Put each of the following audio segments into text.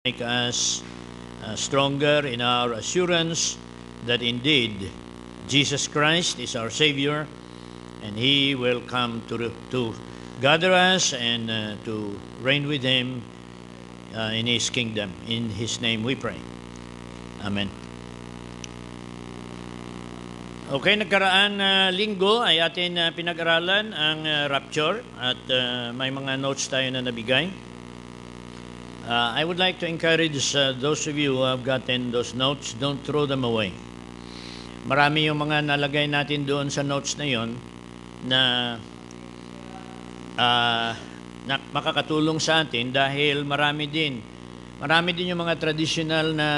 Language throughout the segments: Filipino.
make us stronger in our assurance that indeed Jesus Christ is our Savior, and He will come to gather us and to reign with Him in His kingdom. In His name we pray. Amen. Okay, nagkaraan linggo ay atin pinag-aralan ang rapture at may mga notes tayo na nabigay. I would like to encourage those of you who have gotten those notes, don't throw them away. Marami yung mga nalagay natin doon sa notes na yon na makakatulong sa atin dahil marami din yung mga traditional na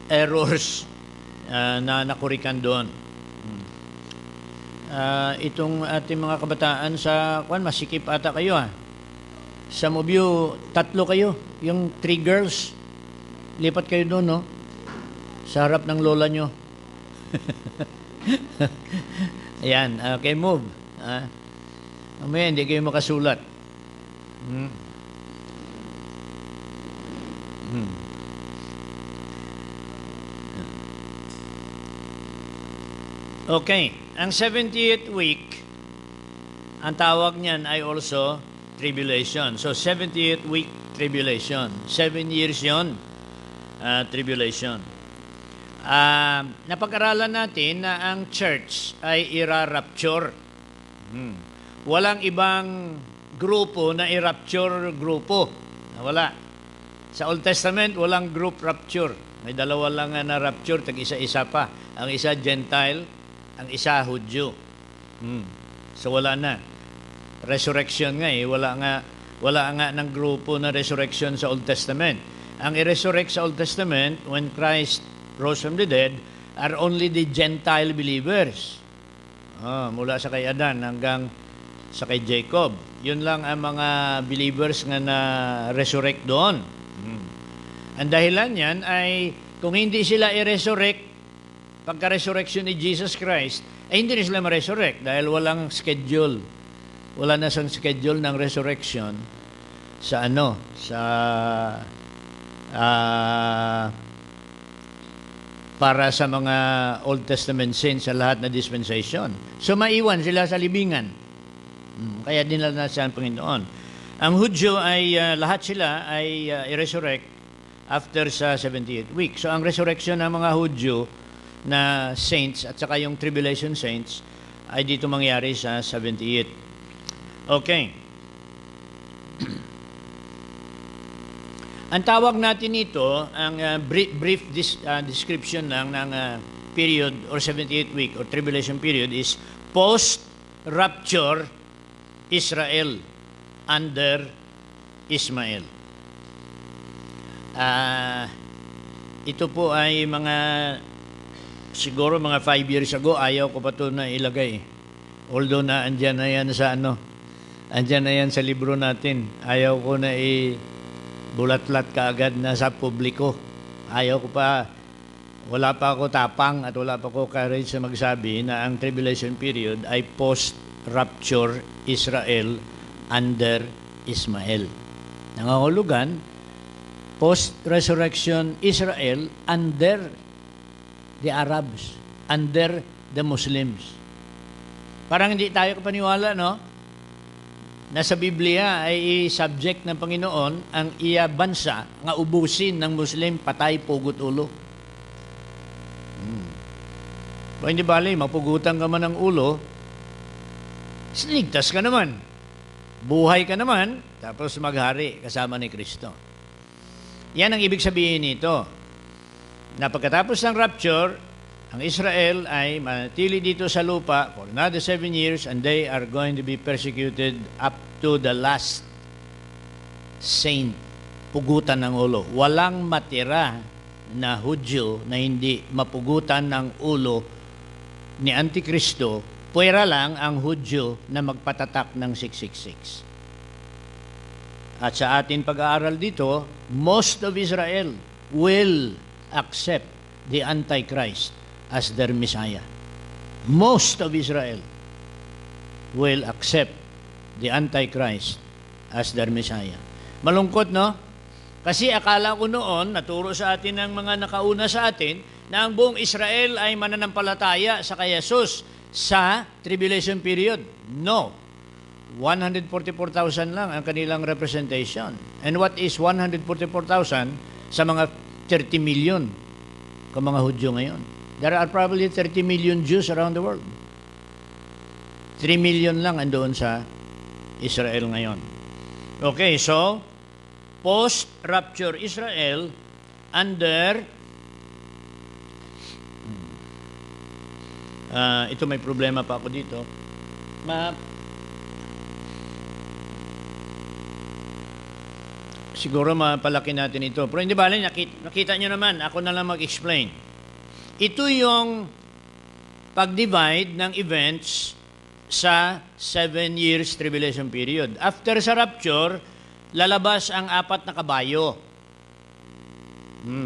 errors na nakurikan doon. Itong ating mga kabataan sa masikip ata kayo Some of you, 3 kayo, yung 3 girls. Lipat kayo doon, no? Sa harap ng lola nyo. Ayan, okay, move. Mamaya, hindi kayo makasulat. Okay, ang 70th week, ang tawag niyan ay also tribulation. So, 70th week tribulation. 7 years yon tribulation. Napag-aralan natin na ang church ay ira-rapture. Walang ibang grupo na i-rapture grupo. Wala. Sa Old Testament, walang group rapture. May 2 lang na rapture, tag-isa-isa pa. Ang isa Gentile, ang isa Hudyo. So, wala na. Resurrection nga wala nga ng grupo na resurrection sa Old Testament. Ang i-resurrect sa Old Testament when Christ rose from the dead are only the Gentile believers. Mula sa kay Adan hanggang sa kay Jacob. Yun lang ang mga believers nga na resurrect doon. Ang dahilan yan ay kung hindi sila i-resurrect pagka-resurrection ni Jesus Christ, ay hindi na sila ma-resurrect dahil walang schedule. Wala na sang schedule ng resurrection sa para sa mga Old Testament saints sa lahat na dispensation. So maiwan sila sa libingan. Kaya dinala na siya ang Panginoon. Ang Hudyo ay lahat sila ay i-resurrect after sa 78th week. So ang resurrection ng mga Hudyo na saints at saka yung tribulation saints ay dito mangyari sa 78th. Okay. Ang tawag natin ito, ang brief description ng period or 78th week or tribulation period is post-rapture Israel under Ismael. Ito po ay siguro mga 5 years ago, ayaw ko pa ito na ilagay. Although na andyan na yan andyan na yan sa libro natin. Ayaw ko na bulat-lat kaagad na sa publiko. Ayaw ko pa, wala pa ako tapang at wala pa ako courage na magsabi na ang tribulation period ay post-rapture Israel under Ismael. Nangangahulugan, post-resurrection Israel under the Arabs, under the Muslims. Parang hindi tayo kapaniwala, no? Nasa Biblia ay subject ng Panginoon ang iya bansa nga ubusin ng Muslim, patay, pugot ulo. Kung hindi bali, mapugutan ka man ng ulo, ligtas ka naman. Buhay ka naman, tapos maghari kasama ni Kristo. Yan ang ibig sabihin nito. Na pagkatapos ng rapture, ang Israel ay manatili dito sa lupa for another 7 years and they are going to be persecuted up to the last saint. Pugutan ng ulo. Walang matira na Hudyo na hindi mapugutan ng ulo ni Antikristo. Puwera lang ang Hudyo na magpatatak ng 666. At sa ating pag-aaral dito, most of Israel will accept the Antichrist as their Messiah. Most of Israel will accept the Antichrist as their Messiah. Malungkot, no? Kasi akala ko noon, naturo sa atin ng mga nakauna sa atin, na ang buong Israel ay mananampalataya sa kay Jesus sa tribulation period. No. 144,000 lang ang kanilang representation. And what is 144,000 sa mga 30 million kung mga Hudyo ngayon? There are probably 30 million Jews around the world. 3 million lang andoon sa Israel ngayon. Okay, so post-rapture Israel under ito may problema pa ako dito. Siguro mapalaki natin ito. Pero hindi bale, nakita nyo naman, ako na lang mag-explain. Ito yung pag-divide ng events sa 7 years tribulation period. After sa rapture, lalabas ang 4 na kabayo.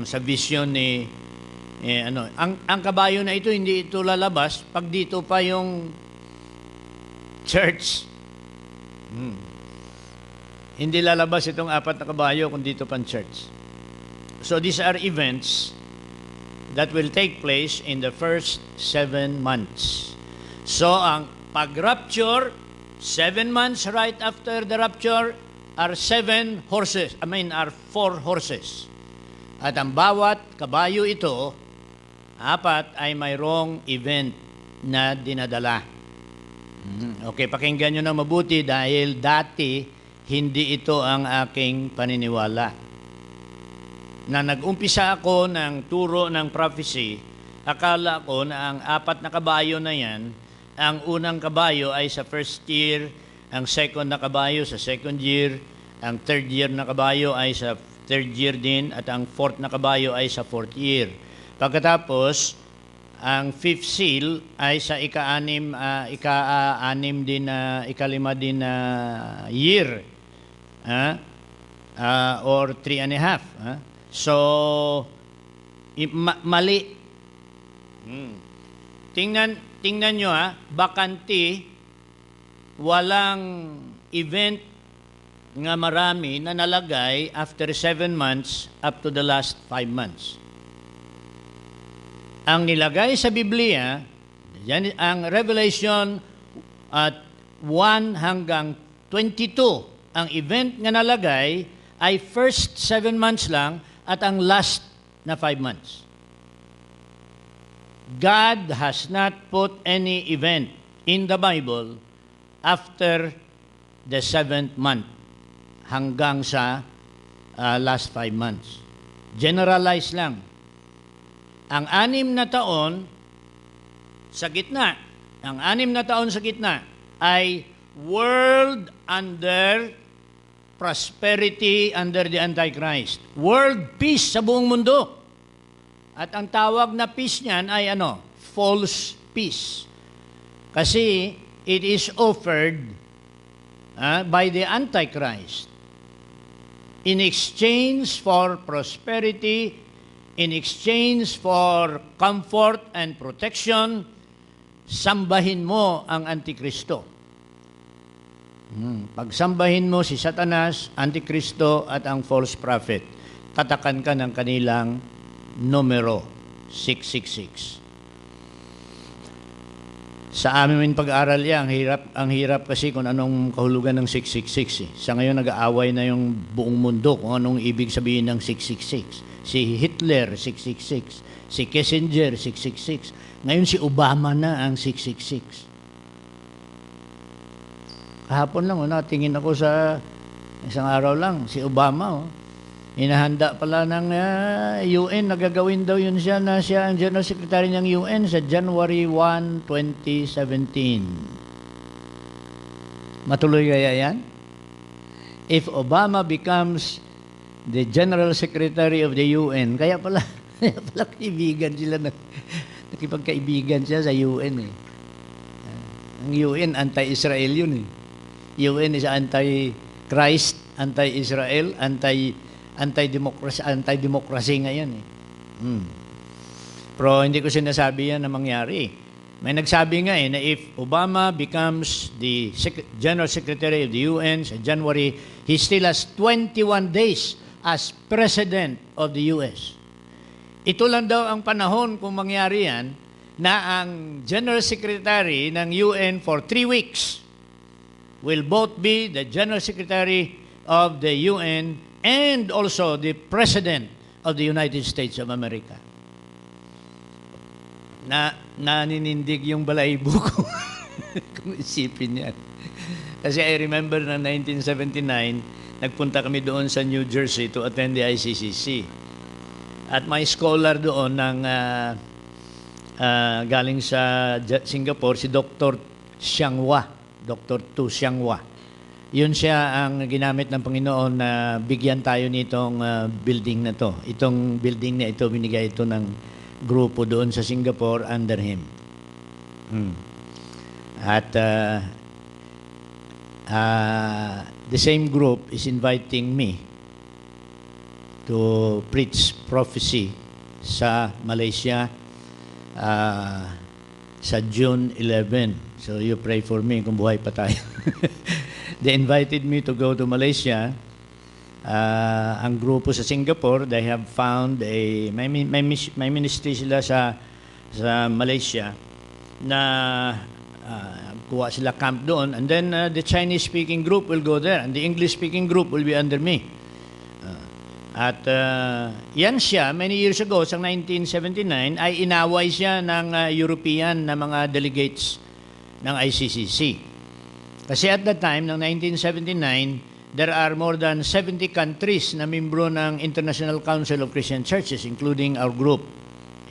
Sa vision ni ang kabayo na ito, hindi ito lalabas pag dito pa yung church. Hindi lalabas itong 4 na kabayo kung dito pa ang church. So these are events that will take place in the first 7 months. So ang pag-rapture, 7 months right after the rapture, are 4 horses. At ang bawat kabayo ito, 4 ay mayroong event na dinadala. Okay, pakinggan nyo na mabuti dahil dati hindi ito ang aking paniniwala. Na nag-umpisa ako ng turo ng prophecy, akala ko na ang 4 na kabayo na yan, ang unang kabayo ay sa first year, ang second na kabayo sa second year, ang third year na kabayo ay sa third year din, at ang fourth na kabayo ay sa fourth year. Pagkatapos, ang fifth seal ay sa ika-6 din na ika-5 din na year, or 3.5. So, mali. Tingnan nyo bakanti, walang event nga marami na nalagay after 7 months up to the last 5 months. Ang nilagay sa Biblia, yan, ang Revelation at 1 hanggang 22, ang event nga nalagay ay first 7 months lang at ang last na 5 months. God has not put any event in the Bible after the 7th month hanggang sa last 5 months. Generalize lang. Ang 6 na taon sa gitna, ang 6 na taon sa gitna ay world under prosperity under the Antichrist. World peace sa buong mundo. At ang tawag na peace niyan ay false peace. Kasi it is offered by the Antichrist in exchange for prosperity, in exchange for comfort and protection. Sambahin mo ang Antikristo. Pagsambahin mo si Satanas, Antikristo at ang false prophet, tatakan ka ng kanilang numero 666. Sa amin pag-aaral yan, ang hirap kasi kung anong kahulugan ng 666. Sa ngayon nag-aaway na yung buong mundo kung anong ibig sabihin ng 666. Si Hitler 666, si Kissinger 666. Ngayon si Obama na ang 666. Kahapon lang, tingin ako sa isang araw lang, si Obama, inahanda pala ng UN, nagagawin daw yun siya na siya ang General Secretary ng UN sa January 1, 2017. Matuloy kaya yan? If Obama becomes the General Secretary of the UN, kaya pala kaibigan sila, nakipagkaibigan siya sa UN. Ang UN, anti-Israel yun . UN is anti-Christ, anti-Israel, anti-democracy ngayon . Pero hindi ko sinasabi yan na mangyari. May nagsabi nga na if Obama becomes the General Secretary of the UN sa January, he still has 21 days as President of the U.S. Ito lang daw ang panahon kung mangyari yan na ang General Secretary ng UN for 3 weeks will both be the General Secretary of the UN and also the President of the United States of America. Naninindig yung balahibo ko kung isipin yan. Kasi I remember na 1979, nagpunta kami doon sa New Jersey to attend the ICCC. At may scholar doon ng galing sa Singapore, si Dr. Xiang Hua, Dr. Tu Xiang Hua. Yun siya ang ginamit ng Panginoon na bigyan tayo nitong building na to. Itong building na ito, binigay ito ng grupo doon sa Singapore under him. At the same group is inviting me to preach prophecy sa Malaysia sa June 11. So you pray for me kung buhay pa tayo. They invited me to go to Malaysia. Ang grupo sa Singapore, they have found may ministry sila sa Malaysia na kuha sila camp doon, and then the Chinese-speaking group will go there, and the English-speaking group will be under me. At yan siya, many years ago, sa 1979, ay inaway siya ng European na mga delegates ng ICCC. Kasi at that time, ng 1979, there are more than 70 countries na membro ng International Council of Christian Churches, including our group,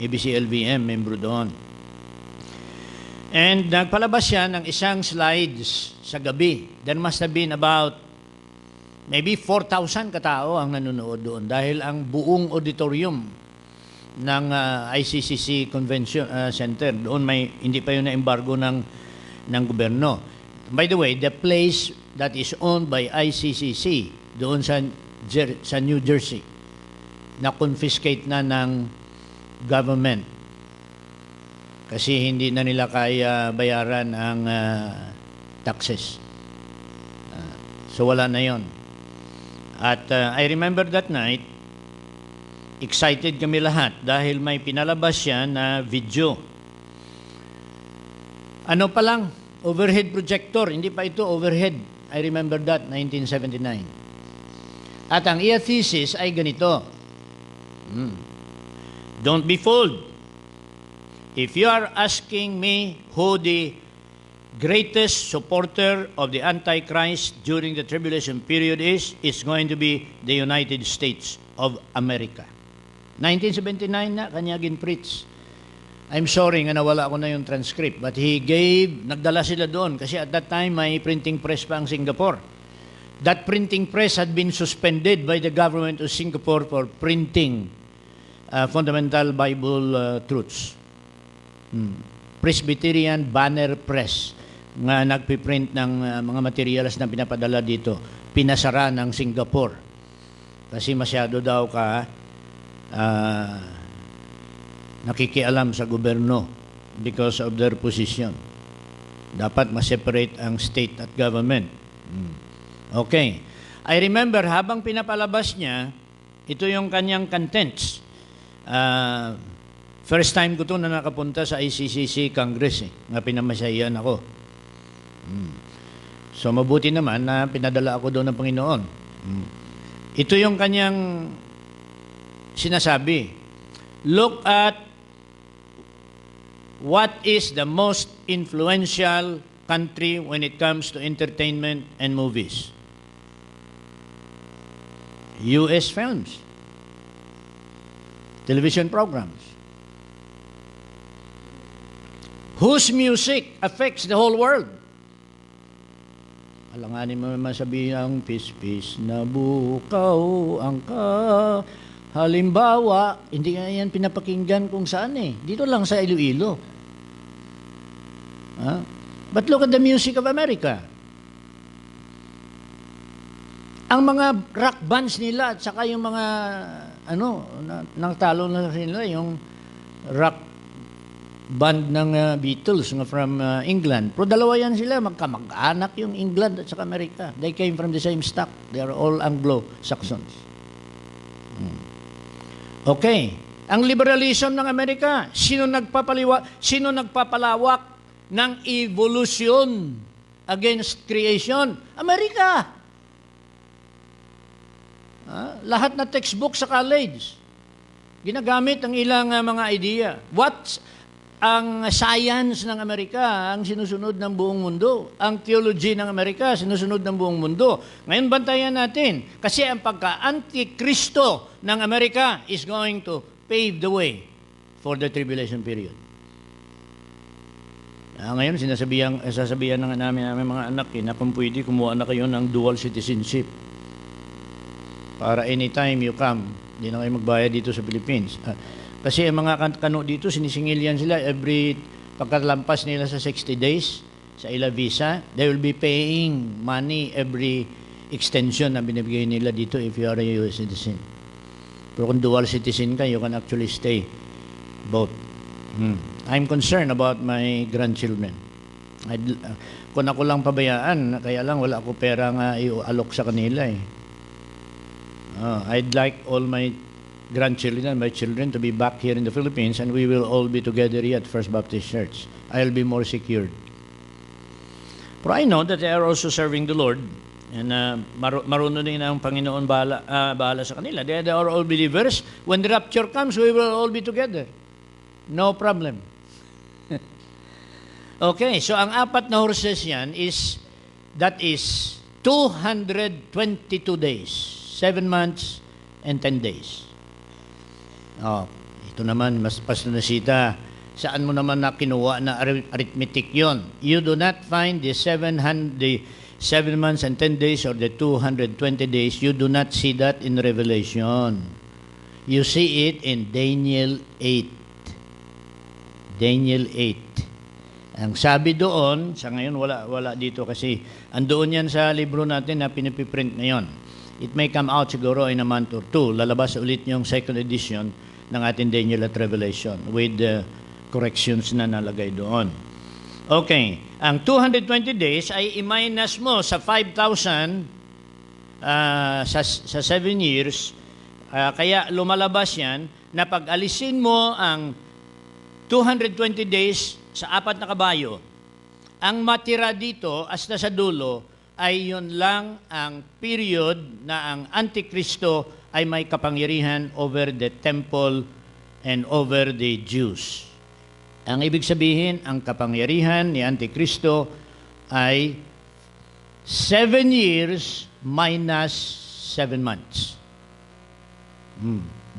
ABCLVM, membro doon. And nagpalabas siya ng isang slides sa gabi. There must have been about maybe 4,000 katao ang nanonood doon dahil ang buong auditorium ng ICCC Convention Center, doon hindi pa yun na-embargo ng gobyerno. By the way, the place that is owned by ICCC doon sa New Jersey, na-confiscate na ng government. Kasi hindi na nila kaya bayaran ang taxes. So wala na yon. At I remember that night, excited kami lahat dahil may pinalabas siya na video. Ano pa lang, overhead projector, hindi pa ito overhead. I remember that, 1979. At ang thesis ay ganito. Don't be fooled. If you are asking me who the greatest supporter of the Antichrist during the tribulation period is, it's going to be the United States of America. 1979 na, kanya gin-preach. I'm sorry nga nawala ko na yung transcript, but nagdala sila doon kasi at that time may printing press pa ang Singapore. That printing press had been suspended by the government of Singapore for printing fundamental Bible truths. Presbyterian Banner Press nga nagpiprint ng mga materials na pinapadala dito, pinasara ng Singapore kasi masyado daw nakikialam sa gobyerno because of their position. Dapat ma-separate ang state at government. Okay. I remember habang pinapalabas niya, ito yung kanyang contents. First time ko ito na nakapunta sa ICCC Congress, nga pinamasyayan ako. So mabuti naman na pinadala ako doon ng Panginoon. Ito yung kanyang sinasabi. Look at what is the most influential country when it comes to entertainment and movies. US films, television programs. Whose music affects the whole world? Alanganin mo naman sabihin, pis-pis na bukaw ang halimbawa, hindi nga yan pinapakinggan kung saan Dito lang sa Iloilo. But look at the music of America. Ang mga rock bands nila at saka yung mga nagtalo na nila yung rock band ng Beatles from England. Pero dalawa yan sila, magkamag-anak yung England at saka Amerika. They came from the same stock. They are all Anglo-Saxons. Okay. Ang liberalism ng Amerika, sino nagpapalawak ng evolution against creation? Amerika. Lahat na textbook sa college, ginagamit ang ilang mga idea. Ang science ng Amerika ang sinusunod ng buong mundo. Ang theology ng Amerika sinusunod ng buong mundo. Ngayon bantayan natin kasi ang pagka-antikristo ng Amerika is going to pave the way for the tribulation period. Ngayon sasabihan ng namin mga anak na kung pwede kumuha na kayo ng dual citizenship para anytime you come, hindi na kayo magbayad dito sa Philippines. Kasi ang mga kano dito, sinisingil yan sila every pagkalampas nila sa 60 days sa ila visa, they will be paying money every extension na binibigay nila dito if you are a US citizen. Pero kung dual citizen ka, you can actually stay both. I'm concerned about my grandchildren. Kung ako lang pabayaan, kaya lang wala ako pera nga ialok sa kanila eh. I'd like all my grandchildren and my children to be back here in the Philippines, and we will all be together here at First Baptist Church. I'll be more secured. But I know that they are also serving the Lord, and marunong din ang Panginoon bahala sa kanila. They are all believers. When the rapture comes, we will all be together. No problem. Okay, so ang apat na horses yan that is 222 days, 7 months and 10 days. Ito naman, Pastor Nasita, saan mo naman na kinuha na arithmetic yon? You do not find the 7 months and 10 days or the 220 days. You do not see that in Revelation. You see it in Daniel 8. Daniel 8. Ang sabi doon, sa ngayon wala dito kasi andoon yan sa libro natin na pinipiprint ngayon. It may come out siguro in a month or two. Lalabas ulit yung second edition ng ating Daniel at Revelation with corrections na nalagay doon. Okay. Ang 220 days ay i-minus mo sa 5,000 sa 7 years. Kaya lumalabas yan na pag-alisin mo ang 220 days sa 4 na kabayo, ang matira dito hasta sa dulo ay yun lang ang period na ang Antikristo ay may kapangyarihan over the temple and over the Jews. Ang ibig sabihin, ang kapangyarihan ni Antikristo ay 7 years minus 7 months.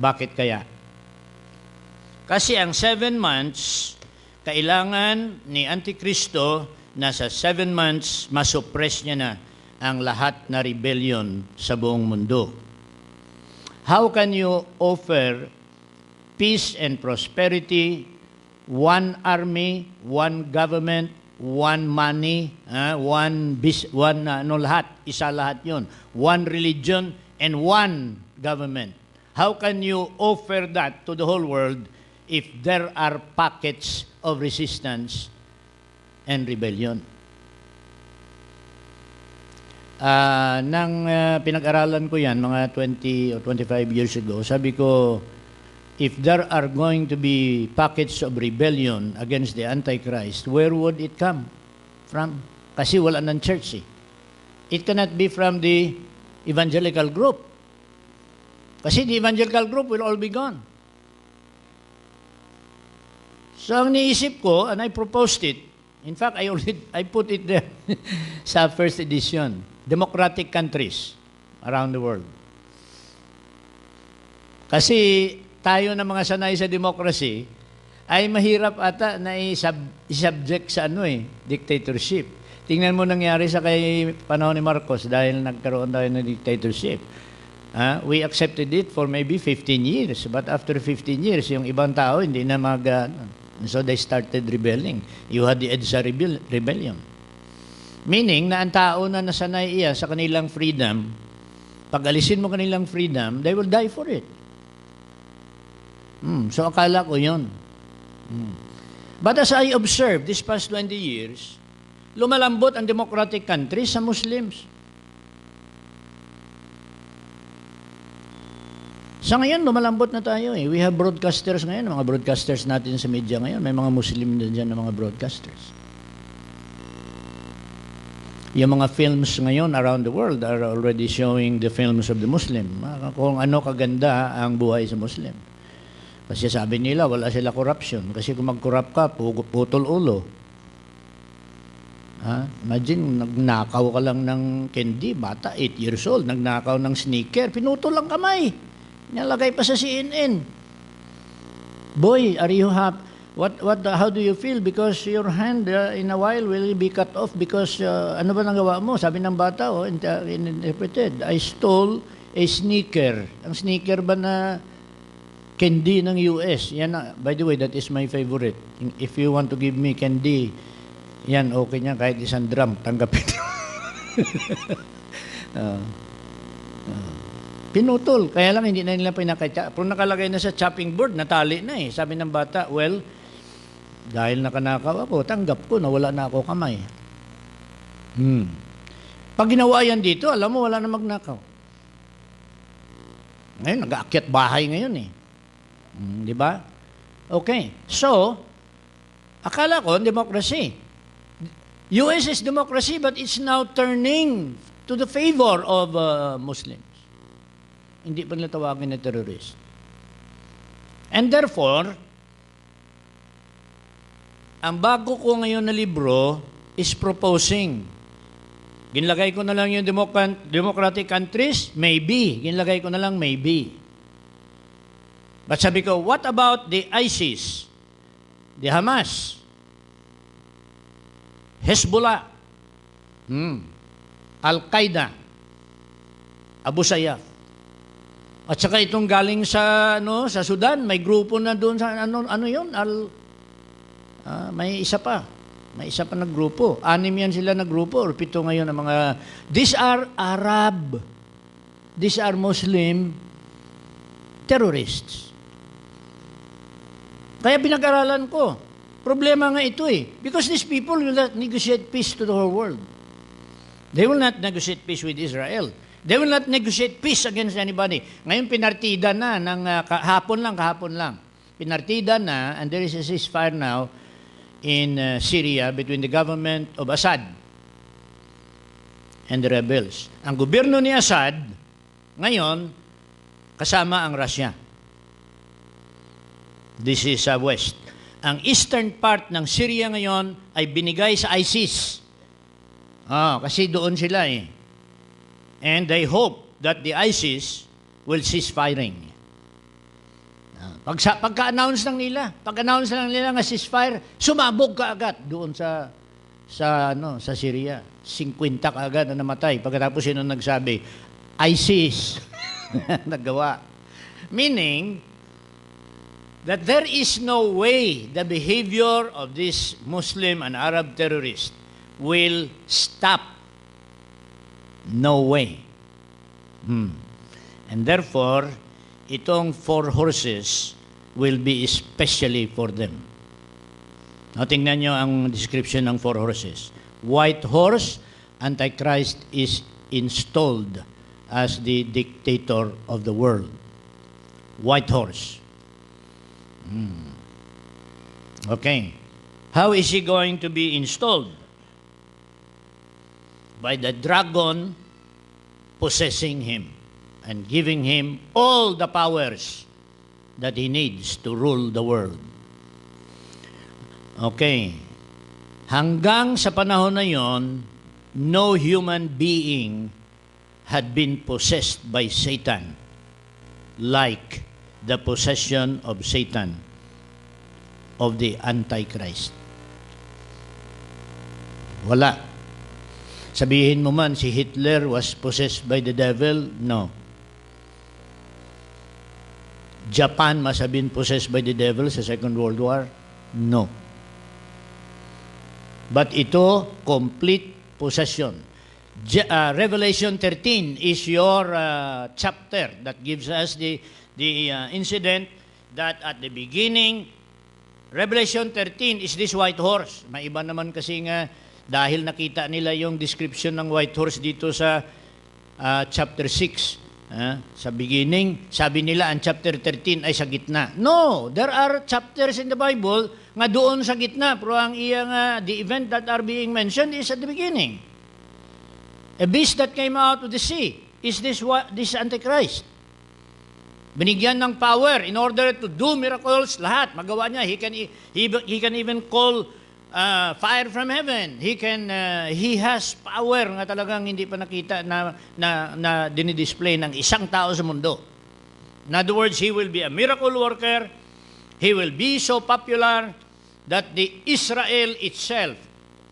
Bakit kaya? Kasi ang 7 months, kailangan ni Antikristo na sa 7 months, masuppress niya na ang lahat na rebellion sa buong mundo. How can you offer peace and prosperity, one army, one government, one money, lahat, isa lahat yun. One religion and one government. How can you offer that to the whole world if there are pockets of resistance and rebellion? Nang pinag-aralan ko yan, mga 20 or 25 years ago, sabi ko, if there are going to be pockets of rebellion against the Antichrist, where would it come from? Kasi wala ng church eh. It cannot be from the evangelical group. Kasi the evangelical group will all be gone. So ang niisip ko, and I proposed it, in fact, I put it there sa first edition, democratic countries around the world. Kasi tayo na mga sanay sa democracy, ay mahirap ata na i-subject sa dictatorship. Tingnan mo nangyari sa kay panahon ni Marcos dahil nagkaroon tayo ng dictatorship. We accepted it for maybe 15 years, but after 15 years, yung ibang tao hindi na so they started rebelling. You had the EDSA rebellion. Meaning na ang tao na nasanay sa kanilang freedom, pag alisin mo kanilang freedom, they will die for it. So akala ko yun. But as I observed this past 20 years, lumalambot ang democratic countries sa Muslims. Sa ngayon, lumalambot na tayo eh. We have broadcasters ngayon, mga broadcasters natin sa media ngayon. May mga Muslim din dyan na mga broadcasters. Yung mga films ngayon around the world are already showing the films of the Muslim. Kung ano kaganda ang buhay sa Muslim. Kasi sabi nila, wala sila corruption. Kasi kung mag-corrupt ka, putol ulo. Imagine, nagnakaw ka lang ng candy, bata, 8 years old, nagnakaw ng sneaker, pinutol lang kamay. Nalagay pa sa CNN. Boy, are you happy? How do you feel? Because your hand in a while will be cut off because ano ba nagawa mo? Sabi ng bata, interpreted, I stole a sneaker. Ang sneaker ba na candy ng US? Yan, by the way, that is my favorite. If you want to give me candy, yan, okay niya, kahit isang drum, tanggapin. Pinutol. Kaya lang hindi na nila pinakatya. Pero nakalagay na sa chopping board, natali na eh. Sabi ng bata, well, dahil nakanakaw ako, tanggap ko, nawala na ako kamay. Pag ginawa yan dito, alam mo, wala na magnakaw. Ngayon, nag-aakyat bahay ngayon eh. Di ba? Okay. So, akala ko, democracy. US is democracy, but it's now turning to the favor of Muslims. Hindi pa nila tawagin na terrorist. And therefore, ang bago ko ngayon na libro is proposing. Ginlagay ko na lang yung democratic countries, maybe. Ginlagay ko na lang maybe. But sabi ko, what about the ISIS, the Hamas, Hezbollah, Al-Qaeda, Abu Sayyaf? At saka itong galing sa sa Sudan, may grupo na doon sa ano 'yon? May isa pa. May isa pa na grupo. 6 yan sila na grupo or 7 ngayon ang mga these are Arab. These are Muslim terrorists. Kaya pinag-aralan ko. Problema nga ito eh. Because these people will not negotiate peace to the whole world. They will not negotiate peace with Israel. They will not negotiate peace against anybody. Ngayon, pinartida na ng kahapon lang. Pinartida na, and there is a ceasefire now in Syria between the government of Assad and the rebels. Ang gobyerno ni Assad, ngayon, kasama ang Russia. This is west. Ang eastern part ng Syria ngayon ay binigay sa ISIS. Kasi doon sila eh. And they hope that the ISIS will cease firing. Pagka-announce lang nila ng ceasefire, sumabog ka agad doon sa Syria. 50 ka agad na namatay. Pagkatapos sino nagsabi? ISIS. Nagawa. Meaning that there is no way the behavior of this Muslim and Arab terrorist will stop. No way. And therefore, itong 4 horses will be especially for them. Now, tingnan nyo ang description ng 4 horses. White horse, Antichrist is installed as the dictator of the world. White horse. Okay. How is he going to be installed? By the dragon possessing him and giving him all the powers that he needs to rule the world. Okay. Hanggang sa panahon na yon, no human being had been possessed by Satan like the possession of Satan of the Antichrist. Wala. Sabihin mo man, si Hitler was possessed by the devil? No. Japan must have been possessed by the devil sa Second World War? No. But ito, complete possession. Revelation 13 is your chapter that gives us the incident that at the beginning, Revelation 13 is this white horse. May iba naman kasi nga, dahil nakita nila yung description ng white horse dito sa chapter 6, Sa beginning, sabi nila ang chapter 13 ay sa gitna. No, there are chapters in the Bible nga doon sa gitna, pero ang the event that are being mentioned is at the beginning. A beast that came out of the sea is this Antichrist. Binigyan ng power in order to do miracles, lahat magawa niya. He can even call fire from heaven. He has power nga talagang hindi pa nakita na dinidisplay ng isang tao sa mundo. In other words, he will be a miracle worker. He will be so popular that the Israel itself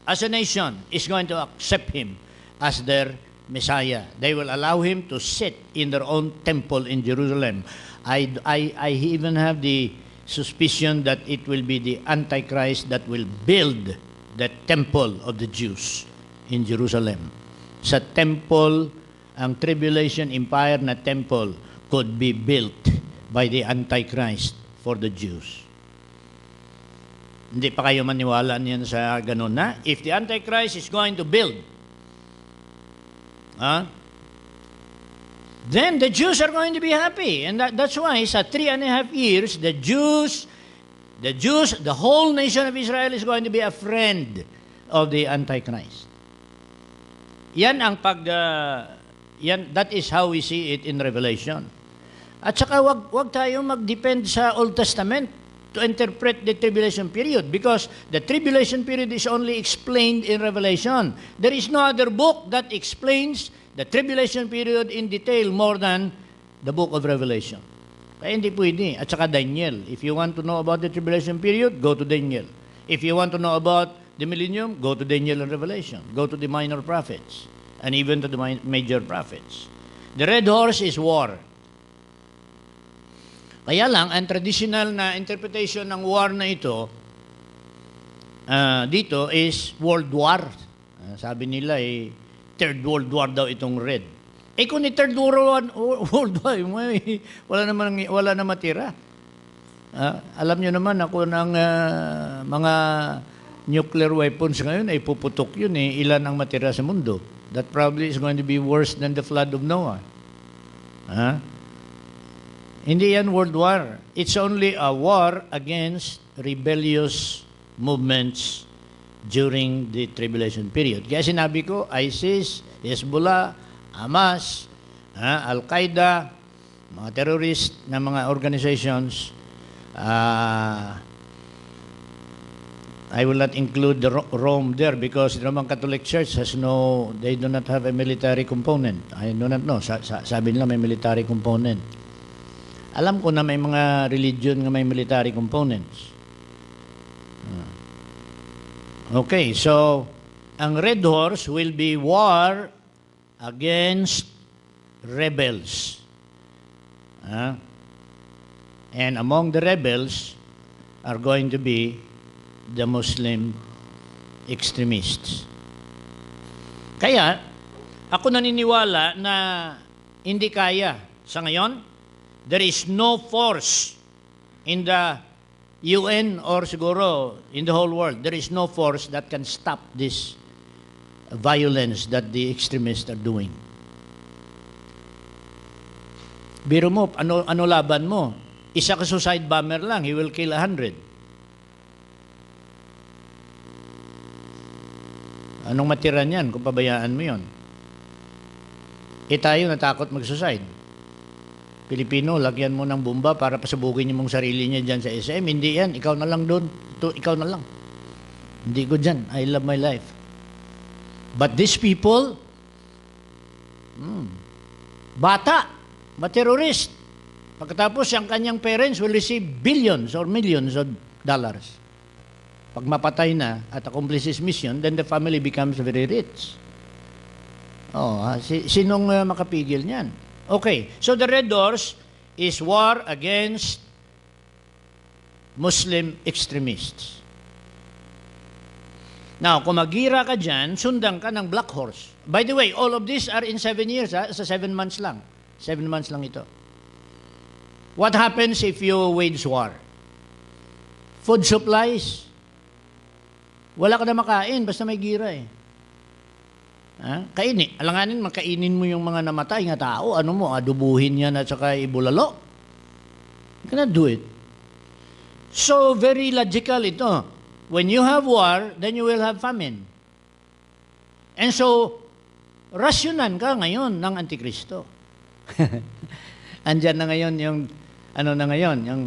as a nation is going to accept him as their Messiah. They will allow him to sit in their own temple in Jerusalem. I even have the suspicion that it will be the Antichrist that will build the temple of the Jews in Jerusalem. Sa temple, ang tribulation empire na temple could be built by the Antichrist for the Jews. Hindi pa kayo maniwala niyan sa ganun na? If the Antichrist is going to build, then the Jews are going to be happy. And that's why sa 3.5 years, the Jews, the whole nation of Israel is going to be a friend of the Antichrist. Yan ang that is how we see it in Revelation. At saka wag tayo mag-depend sa Old Testament to interpret the tribulation period, because the tribulation period is only explained in Revelation. There is no other book that explains the tribulation period in detail more than the book of Revelation. Kaya hindi pwede. At saka Daniel. If you want to know about the tribulation period, go to Daniel. If you want to know about the millennium, go to Daniel and Revelation. Go to the minor prophets and even to the major prophets. The red horse is war. Kaya lang, ang traditional na interpretation ng war na ito, dito is World War. Sabi nila, Third World War daw itong red. Kung ni Third World War, wala na matira. Alam nyo naman, ako ng mga nuclear weapons ngayon, ay puputok yun. Ilan ang matira sa mundo? That probably is going to be worse than the flood of Noah. Hindi yan World War. It's only a war against rebellious movements during the tribulation period. Kaya sinabi ko, ISIS, Hezbollah, Hamas, Al-Qaeda, mga terrorist na mga organizations, I will not include the Rome there because the Roman Catholic Church they do not have a military component. I do not know. Sabi nila may military component. Alam ko na may mga religion na may military components. Okay, so ang red horse will be war against rebels. And among the rebels are going to be the Muslim extremists. Kaya, ako naniniwala na hindi kaya sa ngayon. There is no force in the UN or siguro in the whole world. There is no force that can stop this violence that the extremists are doing. Biro mo, ano laban mo? Isa ka suicide bomber lang, he will kill 100. Anong matira niyan kung pabayaan mo yon? Tayo natakot mag-suicide. Pilipino, lagyan mo ng bomba para pasabugin niyo mong sarili niya dyan sa SM. Hindi yan. Ikaw na lang doon. Ikaw na lang. Hindi ko dyan. I love my life. But these people, bata, terrorist. Pagkatapos, ang kanyang parents will receive billions or millions of dollars. Pag mapatay na at accomplish his mission, then the family becomes very rich. Sinong makapigil niyan? Okay, so the red horse is war against Muslim extremists. Now, kung magira ka dyan, sundan ka ng black horse. By the way, all of these are in 7 years, sa 7 months lang. 7 months lang ito. What happens if you wage war? Food supplies. Wala ka na makain, basta may gira Kainin. Alanganin, makainin mo yung mga namatay nga tao. Ano mo, adubuhin yan at saka ibulalo. You cannot do it. So, very logical ito. When you have war, then you will have famine. And so, rasyonan ka ngayon ng Antikristo. Andyan na ngayon yung, yung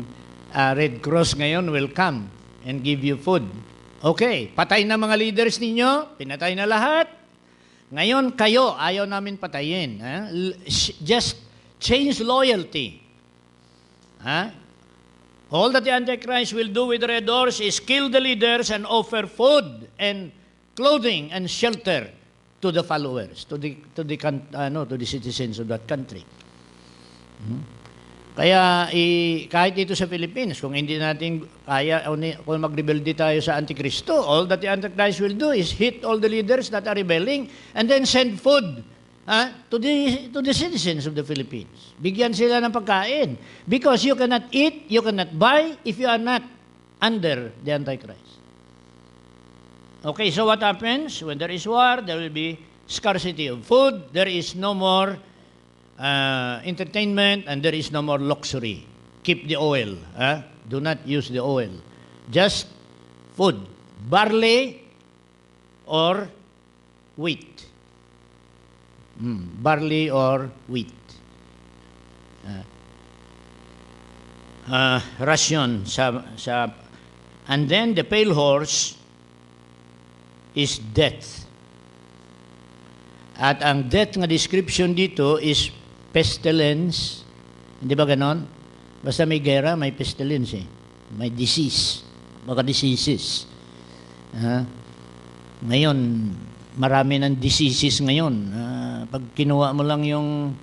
Red Cross ngayon will come and give you food. Okay, patay na mga leaders ninyo, pinatay na lahat. Ngayon kayo, ayaw namin patayin. Just change loyalty. All that the Antichrist will do with Red Doors is kill the leaders and offer food and clothing and shelter to the followers, to the citizens of that country. Kaya kahit dito sa Philippines, kung hindi natin kaya, kung mag-rebelde tayo sa Antikristo, all that the Antichrist will do is hit all the leaders that are rebelling and then send food to the citizens of the Philippines. Bigyan sila ng pagkain. Because you cannot eat, you cannot buy if you are not under the Antichrist. Okay, so what happens? When there is war, there will be scarcity of food, there is no more entertainment, and there is no more luxury. Keep the oil. Do not use the oil. Just food. Barley or wheat. Barley or wheat. Ration. And then the pale horse is death. At ang death nga description dito is pestilence. Hindi ba ganon? Basta may gera, may pestilence eh. May disease. Baka diseases. Ngayon, marami ng diseases ngayon. Pag kinuha mo lang yung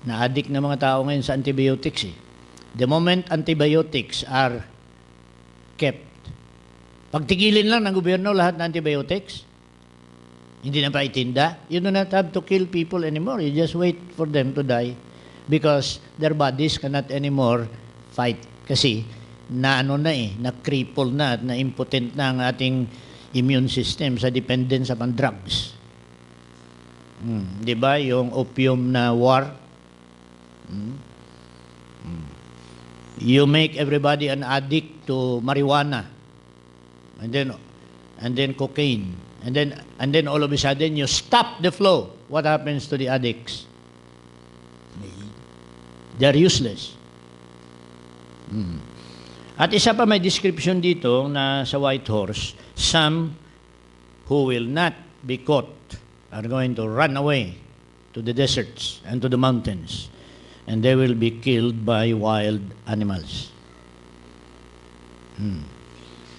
na-addict na mga tao ngayon sa antibiotics eh. The moment antibiotics are kept, pagtigilin lang ng gobyerno lahat ng antibiotics, hindi na pa itinda, you do not have to kill people anymore. You just wait for them to die because their bodies cannot anymore fight. Kasi na-cripple na at na-impotent na ang ating immune system sa dependence upon drugs. Di ba? Yung opium na war. You make everybody an addict to marijuana. And then cocaine. And then all of a sudden you stop the flow. What happens to the addicts? They're useless. At isa pa may description dito na sa white horse, some who will not be caught are going to run away to the deserts and to the mountains, and they will be killed by wild animals.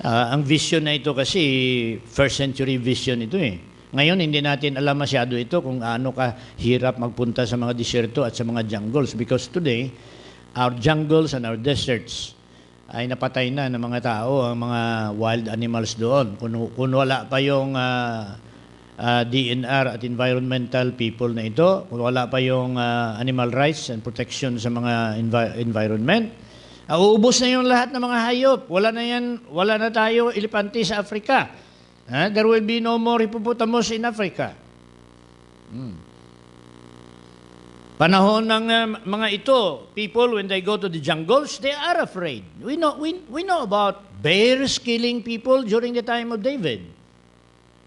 Ang vision na ito kasi, first century vision ito eh. Ngayon, hindi natin alam masyado ito kung ano kahirap magpunta sa mga disyerto at sa mga jungles, because today, our jungles and our deserts ay napatay na ng mga tao, ang mga wild animals doon. Kung wala pa yung DNR at environmental people na ito, kung wala pa yung animal rights and protection sa mga environment, uubos na yung lahat ng mga hayop. Wala na tayo elepante sa Africa. There will be no more hippopotamus in Africa. Panahon ng mga ito, people, when they go to the jungles, they are afraid. We know about bears killing people during the time of David.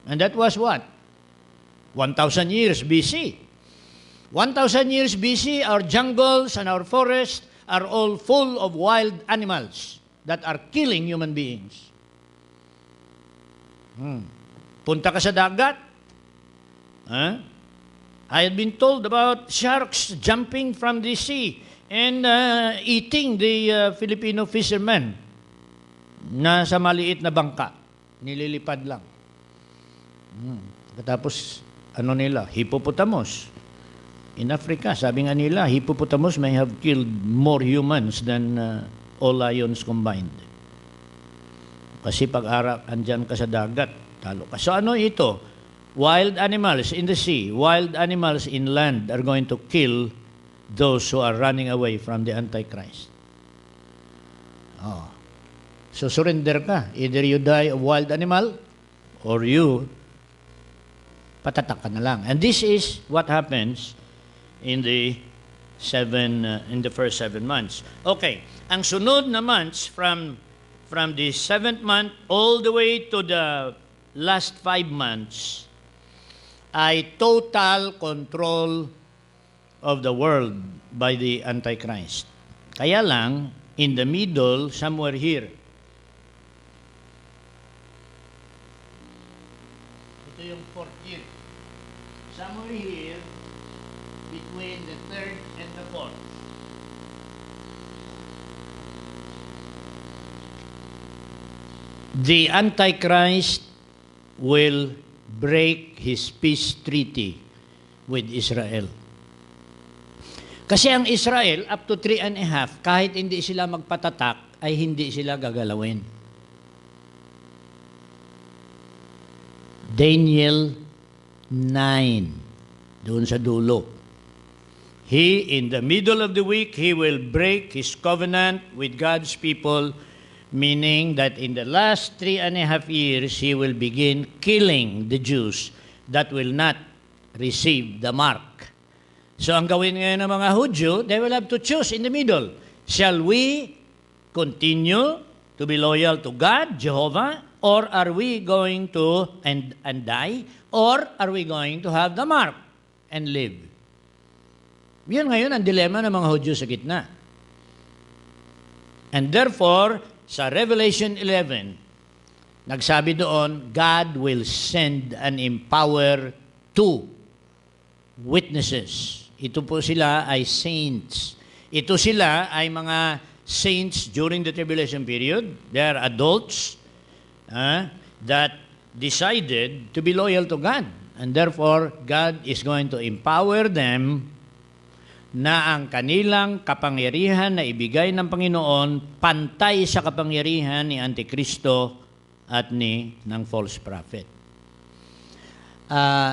And that was what? 1,000 years BC. 1,000 years BC, our jungles and our forests are all full of wild animals that are killing human beings. Punta ka sa dagat. I had been told about sharks jumping from the sea and eating the Filipino fishermen na sa maliit na bangka. Nililipad lang. Tapos, hippopotamus. In Africa, sabi nga nila, hippopotamus may have killed more humans than all lions combined. Kasi pag andyan ka sa dagat, talo ka. So ano ito? Wild animals in the sea, wild animals in land are going to kill those who are running away from the Antichrist. So surrender ka. Either you die of wild animal or you Patatak ka na lang. And this is what happens in the first 7 months. Okay. Ang sunod na months from the 7th month all the way to the last 5 months ay total control of the world by the Antichrist. Kaya lang, in the middle, somewhere here, ito yung 4th year. Somewhere here, between the 3rd and the 4th. The Antichrist will break his peace treaty with Israel. Kasi ang Israel, up to 3.5, kahit hindi sila magpatatak, ay hindi sila gagalawin. Daniel 9, doon sa dulo. He, in the middle of the week, he will break his covenant with God's people, meaning that in the last 3.5 years, he will begin killing the Jews that will not receive the mark. So ang gawin ngayon ng mga Hudyo, they will have to choose in the middle. Shall we continue to be loyal to God, Jehovah, or are we going to and die, or are we going to have the mark and live? Yun ngayon ang dilema ng mga Hudyo sa gitna. And therefore, sa Revelation 11, nagsabi doon, God will send and empower 2 witnesses. Ito po sila ay saints. Ito sila ay mga saints during the tribulation period. They are adults that decided to be loyal to God. And therefore, God is going to empower them na ang kanilang kapangyarihan na ibigay ng Panginoon pantay sa kapangyarihan ni Antikristo at ng false prophet.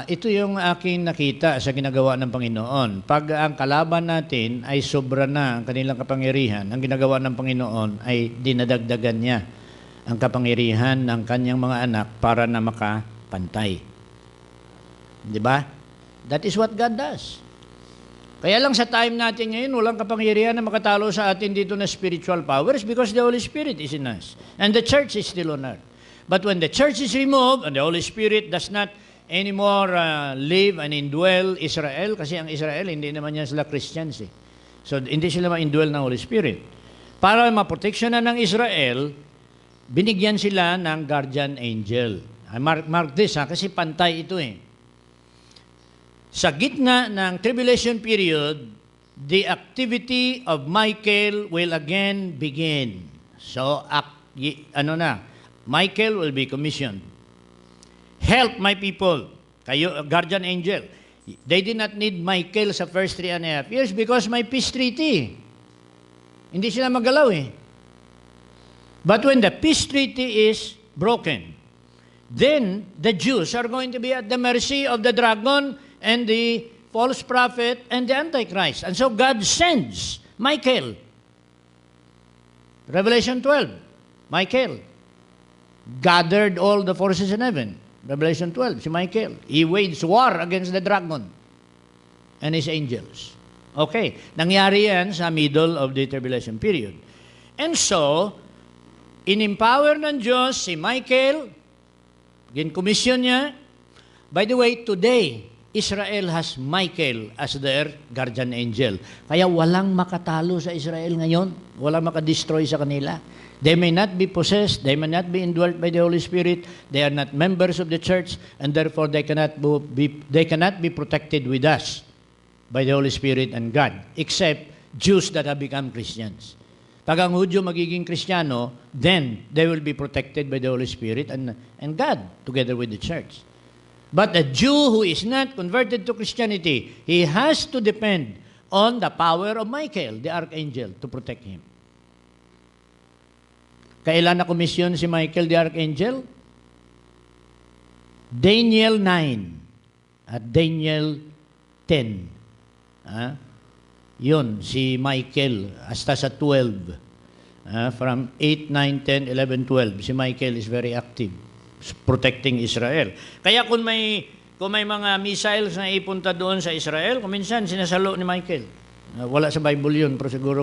Ito yung aking nakita sa ginagawa ng Panginoon. Pag ang kalaban natin ay sobra na ang kanilang kapangyarihan, ang ginagawa ng Panginoon ay dinadagdagan niya ang kapangyarihan ng kanyang mga anak para na makapantay. Di ba? That is what God does. Kaya lang sa time natin ngayon, walang kapangyarihan na makatalo sa atin dito na spiritual powers because the Holy Spirit is in us. And the church is still on earth. But when the church is removed and the Holy Spirit does not anymore live and indwell Israel, kasi ang Israel, hindi naman yan sila Christians eh. So, hindi sila ma-indwell ng Holy Spirit. Para maproteksyonan ng Israel, binigyan sila ng guardian angel. Mark this kasi pantay ito eh. Sa gitna ng tribulation period, the activity of Michael will again begin. So, Michael will be commissioned. Help my people. Kayo, guardian angel. They did not need Michael sa first 3.5 years because may peace treaty. Hindi sila magalaw eh. But when the peace treaty is broken, then the Jews are going to be at the mercy of the dragon and the false prophet and the Antichrist. And so God sends Michael. Revelation 12, Michael gathered all the forces in heaven. Revelation 12, si Michael. He waged war against the dragon and his angels. Okay, nangyari yan sa middle of the tribulation period. And so, in-empower ng Diyos si Michael, gin-commission niya. By the way, today, Israel has Michael as their guardian angel. Kaya walang makatalo sa Israel ngayon. Walang makadestroy sa kanila. They may not be possessed. They may not be indwelt by the Holy Spirit. They are not members of the church. And therefore, they cannot be protected with us by the Holy Spirit and God. Except Jews that have become Christians. Pag ang Hudyo magiging Kristiyano, then they will be protected by the Holy Spirit and God together with the church. But a Jew who is not converted to Christianity, he has to depend on the power of Michael, the archangel, to protect him. Kailan na komisyon si Michael, the archangel? Daniel 9 at Daniel 10. Yun, si Michael, hasta sa 12. From 8, 9, 10, 11, 12. Si Michael is very active protecting Israel. Kaya kung kung may mga missiles na ipunta doon sa Israel, kuminsan sinasalo ni Michael. Wala sa Bible yun, pero siguro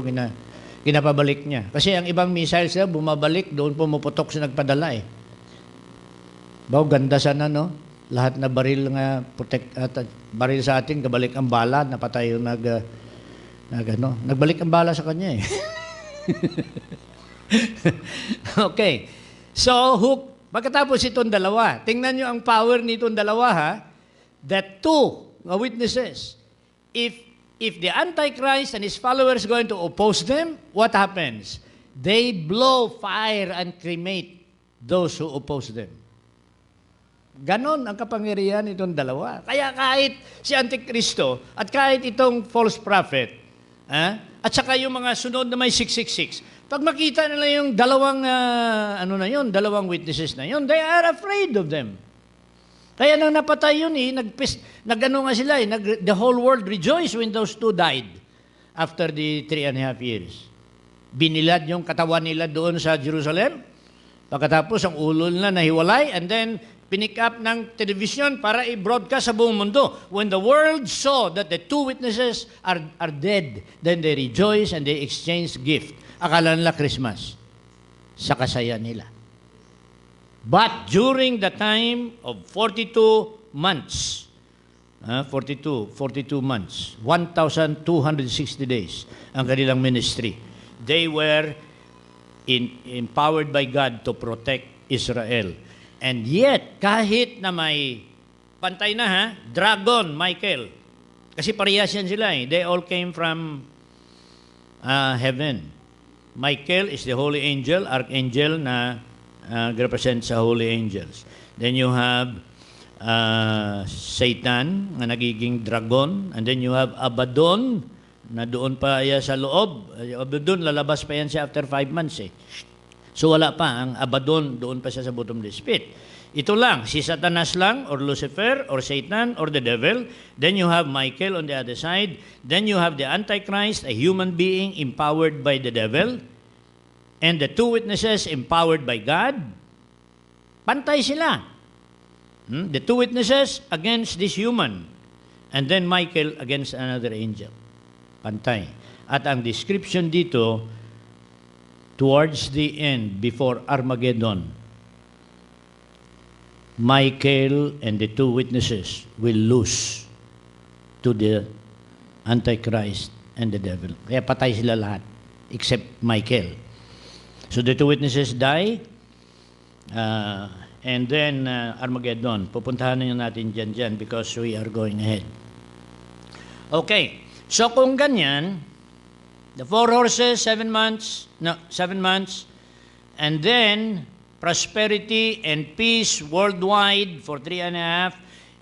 kinapabalik niya. Kasi ang ibang missiles niya, bumabalik, doon pumuputok sa nagpadala eh. Ganda sana, no? Lahat na baril nga baril sa atin, kabalik ang bala, napatay yung nagbalik ang bala sa kanya eh. Okay. So, pagkatapos itong dalawa, tingnan nyo ang power nitong dalawa ha. The two witnesses. If the Antichrist and his followers going to oppose them, what happens? They blow fire and cremate those who oppose them. Ganon ang kapangyarihan nitong dalawa. Kaya kahit si Antikristo at kahit itong false prophet, at saka yung mga sunod na may 666, pag makita nila yung dalawang, dalawang witnesses na yun, they are afraid of them. Kaya nang napatay yun sila, the whole world rejoiced when those two died after the 3.5 years. Binilad yung katawan nila doon sa Jerusalem, pagkatapos ang ulo nila nahiwalay, and then pinick up ng television para i-broadcast sa buong mundo. When the world saw that the two witnesses are dead, then they rejoice and they exchange gift. Akala nila Christmas. Sa kasaya nila. But during the time of 42 months, 42 months, 1,260 days ang kanilang ministry, they were empowered by God to protect Israel. And yet, kahit na may pantay na dragon, Michael, kasi parehas yan sila they all came from heaven. Michael is the holy angel, archangel na represents sa holy angels. Then you have Satan na nagiging dragon, and then you have Abaddon na doon pa sa loob. Abaddon, lalabas pa yan siya after 5 months So wala pa, ang Abaddon, doon pa siya sa bottomless pit. Ito lang, si Satanas lang, or Lucifer, or Satan, or the devil. Then you have Michael on the other side. Then you have the Antichrist, a human being empowered by the devil. And the two witnesses empowered by God. Pantay sila. The two witnesses against this human. And then Michael against another angel. Pantay. At ang description dito, towards the end, before Armageddon, Michael and the two witnesses will lose to the Antichrist and the devil. Kaya patay sila lahat, except Michael. So the two witnesses die, and then Armageddon. Pupuntahan na natin dyan because we are going ahead. Okay, so kung ganyan, the 4 horses, 7 months, and then prosperity and peace worldwide for 3.5.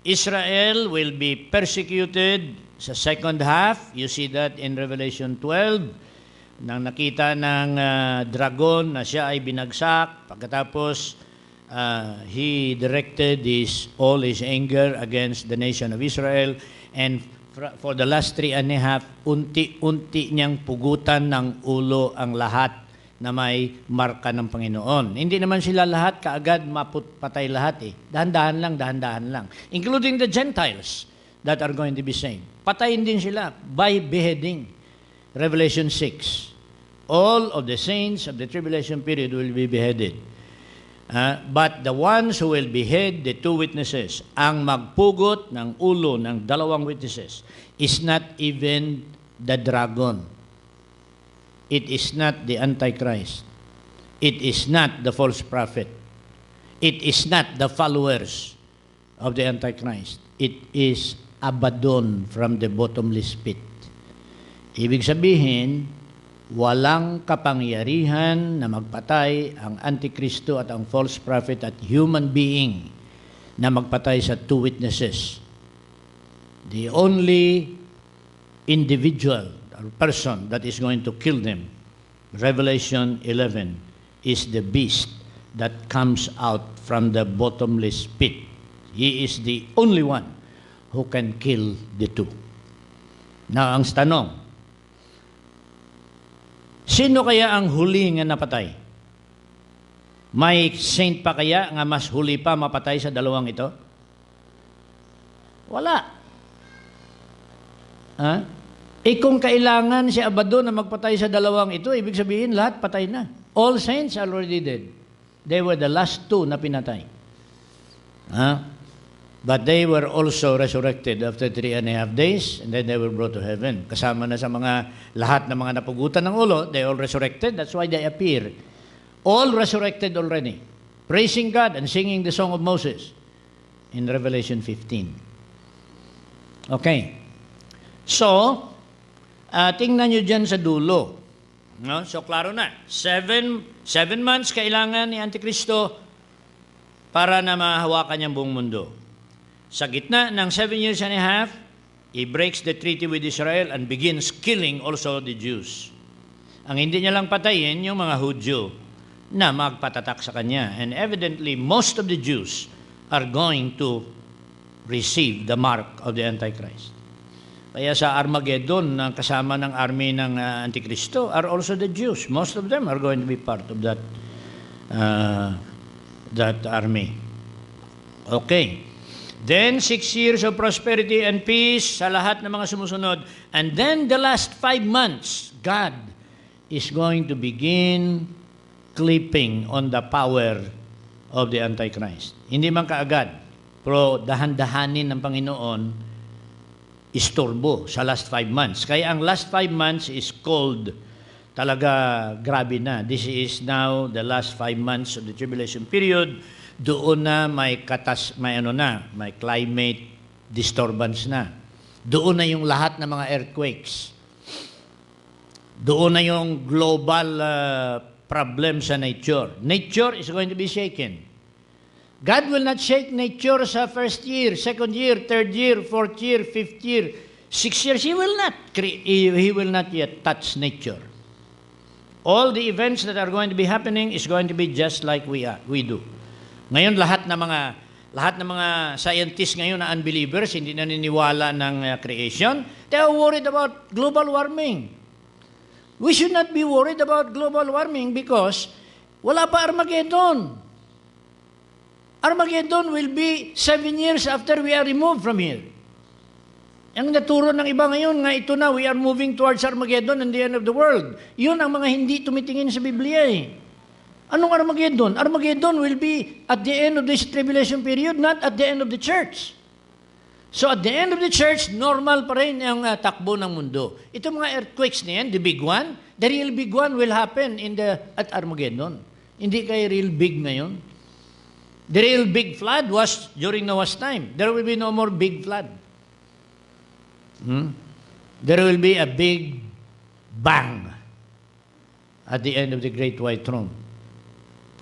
Israel will be persecuted sa second half. You see that in Revelation 12. Nang nakita ng dragon na siya ay binagsak, pagkatapos he directed all his anger against the nation of Israel, and for the last 3.5, unti-unti niyang pugutan ng ulo ang lahat na may marka ng Panginoon. Hindi naman sila lahat kaagad patay lahat Dahan-dahan lang. Including the Gentiles that are going to be saved. Patayin din sila by beheading. Revelation 6. All of the saints of the tribulation period will be beheaded. But the ones who will behead the two witnesses, ang magpugot ng ulo ng dalawang witnesses, is not even the dragon. It is not the Antichrist. It is not the false prophet. It is not the followers of the Antichrist. It is Abaddon from the bottomless pit. Ibig sabihin, walang kapangyarihan na magpatay ang Antikristo at ang false prophet at human being na magpatay sa two witnesses. The only individual or person that is going to kill them, Revelation 11, is the beast that comes out from the bottomless pit. He is the only one who can kill the two. Now, ang tanong, sino kaya ang huli nga napatay? May saint pa kaya nga mas huli pa mapatay sa dalawang ito? Wala. Ha? Kung kailangan si Abaddon na magpatay sa dalawang ito, ibig sabihin lahat patay na. All saints are already dead. They were the last two na pinatay. Ha? But they were also resurrected after 3.5 days, and then they were brought to heaven. Kasama na sa mga lahat ng mga napugutan ng ulo, they all resurrected. That's why they appear. All resurrected already, praising God and singing the song of Moses in Revelation 15. Okay. So, tingnan nyo dyan sa dulo. No? So, klaro na. 7 months kailangan ni Antikristo para na mahawakan niyang buong mundo. Sa gitna ng 7 years and a half, he breaks the treaty with Israel and begins killing also the Jews. Ang hindi niya lang patayin, yung mga Hudyo na magpatatak sa kanya. And evidently, most of the Jews are going to receive the mark of the Antichrist. Kaya sa Armageddon, na kasama ng army ng Antikristo, are also the Jews. Most of them are going to be part of that army. Okay. Then 6 years of prosperity and peace sa lahat ng mga sumusunod. And then the last 5 months, God is going to begin clipping on the power of the Antichrist. Hindi man kaagad, pero dahan-dahanin ng Panginoon istorbo sa last 5 months. Kaya ang last 5 months is called talaga grabe na. This is now the last 5 months of the tribulation period. Doon na may climate disturbance na. Doon na yung lahat ng mga earthquakes. Doon na yung global problem sa nature. Nature is going to be shaken. God will not shake nature sa first year, second year, third year, fourth year, fifth year, 6 years. He will not yet touch nature. All the events that are going to be happening is going to be just like we do. Ngayon lahat ng mga scientists ngayon na unbelievers, hindi naniniwala ng creation, they are worried about global warming. We should not be worried about global warming because wala pa Armageddon. Armageddon will be 7 years after we are removed from here. Ang naturo ng iba ngayon nga ito na, we are moving towards Armageddon and the end of the world. Yun ang mga hindi tumitingin sa Biblia eh. Anong Armageddon? Armageddon will be at the end of this tribulation period, not at the end of the church. So at the end of the church, normal pa rin ang takbo ng mundo. Ito mga earthquakes na yan, the big one, the real big one will happen at Armageddon. Hindi kayo real big ngayon. The real big flood was during Noah's time. There will be no more big flood. There will be a big bang at the end of the great white throne.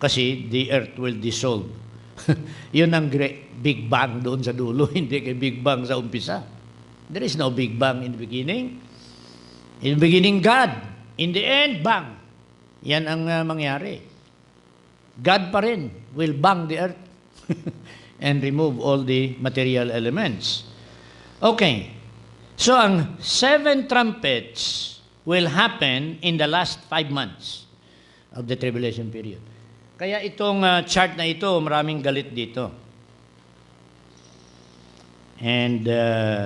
Kasi the earth will dissolve. Yun ang big bang doon sa dulo, hindi kay big bang sa umpisa. There is no big bang in the beginning. In the beginning, God. In the end, bang. Yan ang mangyari. God pa rin will bang the earth and remove all the material elements. Okay. So, ang 7 trumpets will happen in the last 5 months of the tribulation period. Kaya itong chart na ito, maraming galit dito. And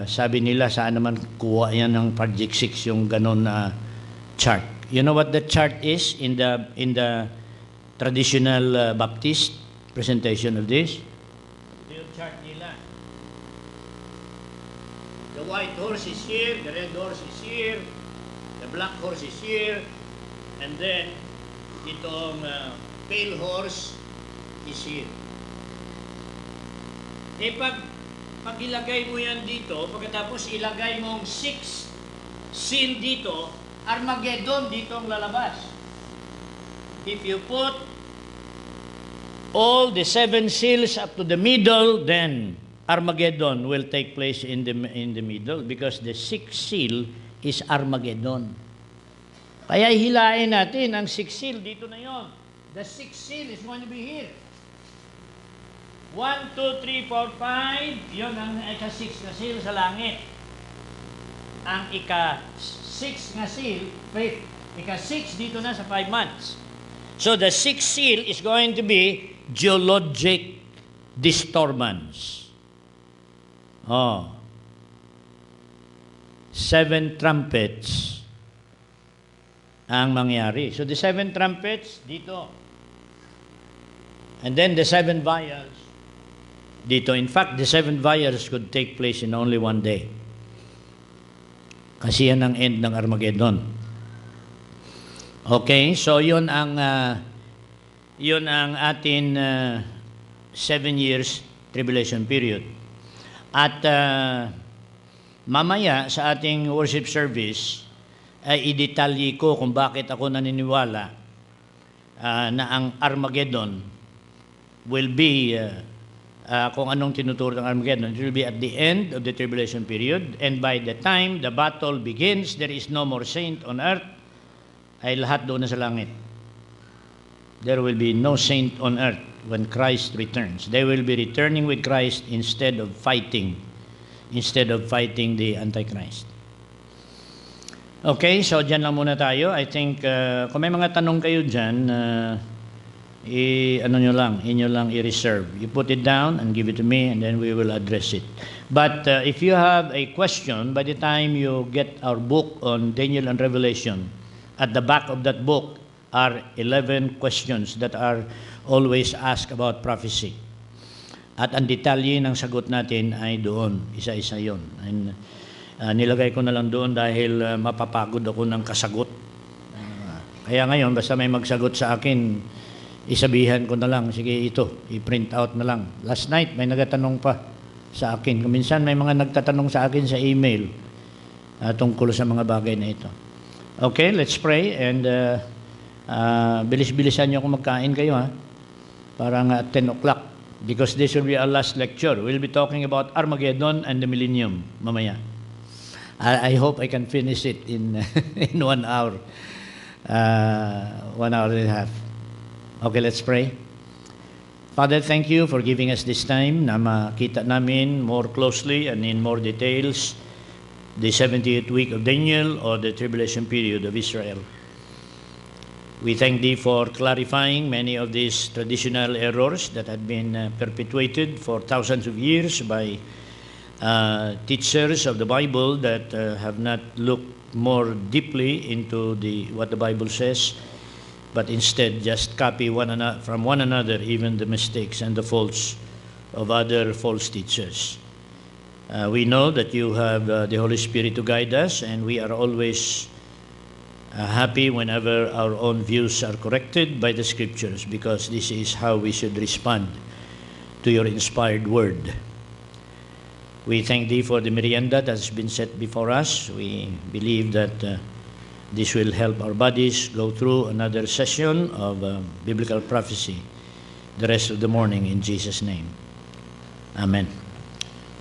sabi nila, saan naman kuha yan ng Project 6, yung ganon na chart. You know what the chart is in the traditional Baptist presentation of this? Ito yung chart nila. The white horse is here, the red horse is here, the black horse is here, and then itong pale horse is here. Pag ilagay mo yan dito, pagkatapos ilagay mong 6 seal dito, Armageddon dito ang lalabas. If you put all the 7 seals up to the middle, then Armageddon will take place in the middle because the 6th seal is Armageddon. Kaya hilain natin ang 6 seal dito na yon. The 6th seal is going to be here. 1, 2, 3, 4, 5. Yun ang ika-6 na seal sa langit. Ang ika-6 na seal, ika-6 dito na sa 5 months. So the 6th seal is going to be geologic disturbance. Oh. 7 trumpets ang mangyari. So the 7 trumpets dito. And then the 7 vials dito. In fact, the 7 vials could take place in only one day. Kasi yan ang end ng Armageddon. Okay, so yun ang atin 7 years tribulation period. At mamaya sa ating worship service ay idetalye ko kung bakit ako naniniwala na ang Armageddon will be kung anong tinuturo ng Armageddon. It will be at the end of the tribulation period, and by the time the battle begins, there is no more saint on earth, ay lahat doon na sa langit. There will be no saint on earth when Christ returns. They will be returning with Christ instead of fighting the Antichrist. Okay, so dyan lang muna tayo. I think kung may mga tanong kayo dyan, inyo lang i-reserve. You put it down and give it to me, and then we will address it. But if you have a question, by the time you get our book on Daniel and Revelation, at the back of that book are 11 questions that are always asked about prophecy. At ang detalye ng sagot natin ay doon. Isa-isa yon. And nilagay ko na lang doon dahil mapapagod ako ng kasagot. Kaya ngayon, basta may magsagot sa akin, isabihan ko na lang, sige ito, i-print out na lang. Last night, may nagtatanong pa sa akin. Minsan may mga nagtatanong sa akin sa email tungkol sa mga bagay na ito. Okay, let's pray, and bilis-bilisan nyo kung magkain kayo, ha? Parang 10 o'clock. Because this will be our last lecture. We'll be talking about Armageddon and the Millennium mamaya. I hope I can finish it in 1 hour. 1 hour and a half. Okay, let's pray. Father, thank you for giving us this time na makita namin more closely and in more details the 70th week of Daniel, or the tribulation period of Israel. We thank Thee for clarifying many of these traditional errors that had been perpetuated for thousands of years by teachers of the Bible that have not looked more deeply into what the Bible says, but instead just copy from one another even the mistakes and the faults of other false teachers. We know that You have the Holy Spirit to guide us, and we are always happy whenever our own views are corrected by the Scriptures, because this is how we should respond to Your inspired word. We thank Thee for the merienda that has been set before us. We believe that this will help our bodies go through another session of biblical prophecy the rest of the morning, in Jesus' name. Amen.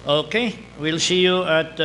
Okay, we'll see you at